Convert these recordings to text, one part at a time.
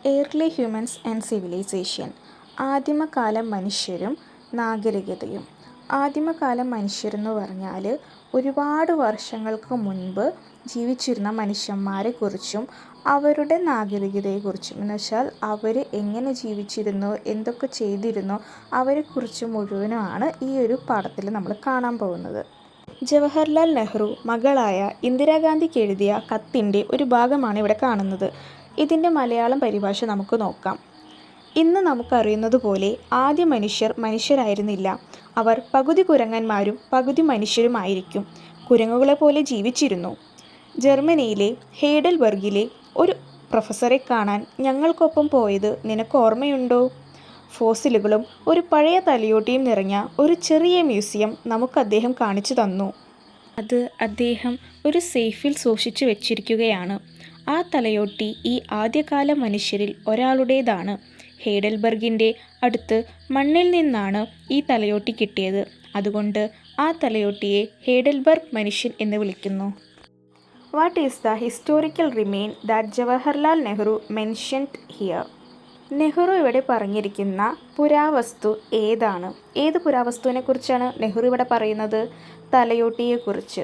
Early humans and civilization. ആദിമകാല മനുഷ്യരും നാഗരികതയും. ആദിമകാല മനുഷ്യരെന്ന് പറഞ്ഞാൽ ഒരുപാട് വർഷങ്ങൾക്ക് മുൻപ് ജീവിച്ചിരുന്ന മനുഷ്യന്മാരെക്കുറിച്ചും അവരുടെ നാഗരികതയെക്കുറിച്ചും എന്ന് വെച്ചാൽ അവർ എങ്ങനെ ജീവിച്ചിരുന്നു, എന്തൊക്കെ ചെയ്തിരുന്നു, അവരെക്കുറിച്ച് മുഴുവനുമാണ് ഈ ഒരു പാഠത്തിൽ നമ്മൾ കാണാൻ പോകുന്നത്. ജവഹർലാൽ നെഹ്റു മകളായ ഇന്ദിരാഗാന്ധിക്ക് എഴുതിയ കത്തിൻ്റെ ഒരു ഭാഗമാണ് ഇവിടെ കാണുന്നത്. ഇതിൻ്റെ മലയാളം പരിഭാഷ നമുക്ക് നോക്കാം. ഇന്ന് നമുക്കറിയുന്നത് പോലെ ആദ്യ മനുഷ്യർ മനുഷ്യരായിരുന്നില്ല. അവർ പകുതി കുരങ്ങന്മാരും പകുതി മനുഷ്യരുമായിരിക്കും. കുരങ്ങുകളെ പോലെ ജീവിച്ചിരുന്നു. ജർമ്മനിയിലെ ഹെയ്ഡൽബർഗിലെ ഒരു പ്രൊഫസറെ കാണാൻ ഞങ്ങൾക്കൊപ്പം പോയത് നിനക്ക് ഓർമ്മയുണ്ടോ? ഫോസിലുകളും ഒരു പഴയ തലയോട്ടിയും നിറഞ്ഞ ഒരു ചെറിയ മ്യൂസിയം നമുക്ക് അദ്ദേഹം കാണിച്ചു തന്നു. അത് അദ്ദേഹം ഒരു സേഫിൽ സൂക്ഷിച്ചു വെച്ചിരിക്കുകയാണ്. ആ തലയോട്ടി ഈ ആദ്യകാല മനുഷ്യരിൽ ഒരാളുടേതാണ്. ഹെയ്ഡൽബർഗിൻ്റെ അടുത്ത് മണ്ണിൽ നിന്നാണ് ഈ തലയോട്ടി കിട്ടിയത്. അതുകൊണ്ട് ആ തലയോട്ടിയെ ഹെയ്ഡൽബർഗ് മനുഷ്യൻ എന്ന് വിളിക്കുന്നു. What is the historical remain that Jawaharlal Nehru mentioned here? Nehru ഇവിടെ പറഞ്ഞിരിക്കുന്ന പുരാവസ്തു ഏതാണ്? ഏത് പുരാവസ്തുവിനെക്കുറിച്ചാണ് നെഹ്റു ഇവിടെ പറയുന്നത്? തലയോട്ടിയെക്കുറിച്ച്,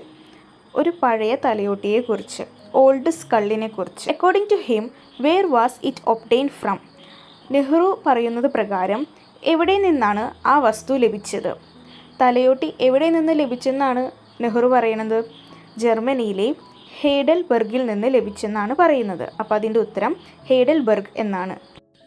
ഒരു പഴയ തലയോട്ടിയെക്കുറിച്ച്, ഓൾഡ് സ്കള്ളിനെക്കുറിച്ച്. According to him, where was it obtained from? Nehru പറയുന്നത് പ്രകാരം എവിടെ നിന്നാണ് ആ വസ്തു ലഭിച്ചത്? തലയോട്ടി എവിടെ നിന്ന് ലഭിച്ചെന്നാണ് നെഹ്റു പറയുന്നത്? ജർമ്മനിയിലെ ഹെയ്ഡൽബർഗിൽ നിന്ന് ലഭിച്ചെന്നാണ് പറയുന്നത്. അപ്പോൾ അതിൻ്റെ ഉത്തരം ഹെയ്ഡൽബർഗ് എന്നാണ്.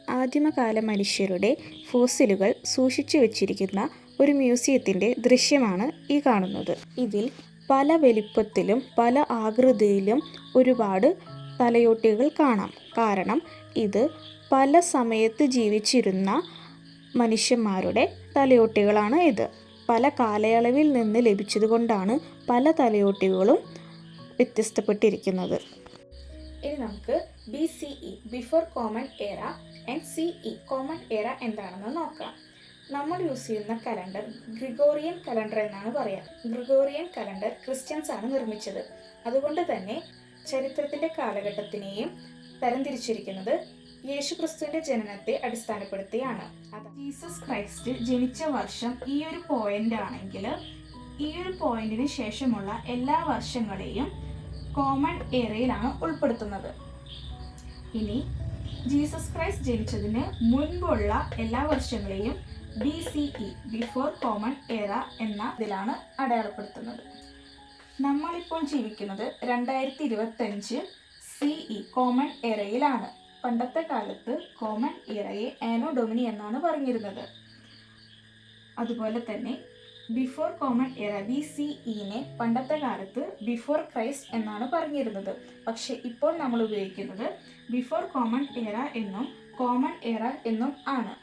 ആദിമകാല മനുഷ്യരുടെ ഫോസിലുകൾ സൂക്ഷിച്ചു വച്ചിരിക്കുന്ന ഒരു മ്യൂസിയത്തിൻ്റെ ദൃശ്യമാണ് ഈ കാണുന്നത്. ഇതിൽ പല വലിപ്പത്തിലും പല ആകൃതിയിലും ഒരുപാട് തലയോട്ടികൾ കാണാം. കാരണം ഇത് പല സമയത്ത് ജീവിച്ചിരുന്ന മനുഷ്യന്മാരുടെ തലയോട്ടികളാണ്. ഇത് പല കാലയളവിൽ നിന്ന് ലഭിച്ചതുകൊണ്ടാണ് പല തലയോട്ടികളും വ്യത്യസ്തപ്പെട്ടിരിക്കുന്നത്. ഇനി നമുക്ക് BCE ബിഫോർ കോമൺ എറ ആൻഡ് CE കോമൺ എറ എന്താണെന്ന് നോക്കാം. നമ്മൾ യൂസ് ചെയ്യുന്ന കലണ്ടർ ഗ്രിഗോറിയൻ കലണ്ടർ എന്നാണ് പറയുക. ഗ്രിഗോറിയൻ കലണ്ടർ ക്രിസ്ത്യൻസ് ആണ് നിർമ്മിച്ചത്. അതുകൊണ്ട് തന്നെ ചരിത്രത്തിൻ്റെ കാലഘട്ടത്തിനെയും തരംതിരിച്ചിരിക്കുന്നത് യേശുക്രിസ്തുവിൻ്റെ ജനനത്തെ അടിസ്ഥാനപ്പെടുത്തിയാണ്. ജീസസ് ക്രൈസ്റ്റ് ജനിച്ച വർഷം ഈ ഒരു പോയിന്റ് ആണെങ്കിൽ ഈ ഒരു പോയിന്റിന് ശേഷമുള്ള എല്ലാ വർഷങ്ങളെയും കോമൺ എറയിലാണ് ഉൾപ്പെടുത്തുന്നത്. ഇനി ജീസസ് ക്രൈസ്റ്റ് ജനിച്ചതിന് മുൻപുള്ള എല്ലാ വർഷങ്ങളെയും BCE ബിഫോർ കോമൺ എറ എന്ന ഇതിലാണ് അടയാളപ്പെടുത്തുന്നത്. നമ്മളിപ്പോൾ ജീവിക്കുന്നത് 2025 CE കോമൺ എറയിലാണ്. പണ്ടത്തെ കാലത്ത് കോമൺ എറയെ ആനോ ഡൊമിനി എന്നാണ് പറഞ്ഞിരുന്നത്. അതുപോലെ തന്നെ ബിഫോർ കോമൺ എറ BCEനെ പണ്ടത്തെ കാലത്ത് ബിഫോർ ക്രൈസ്റ്റ് എന്നാണ് പറഞ്ഞിരുന്നത്. പക്ഷെ ഇപ്പോൾ നമ്മൾ ഉപയോഗിക്കുന്നത് ബിഫോർ കോമൺ എറ എന്നും കോമൺ എറ എന്നും ആണ്.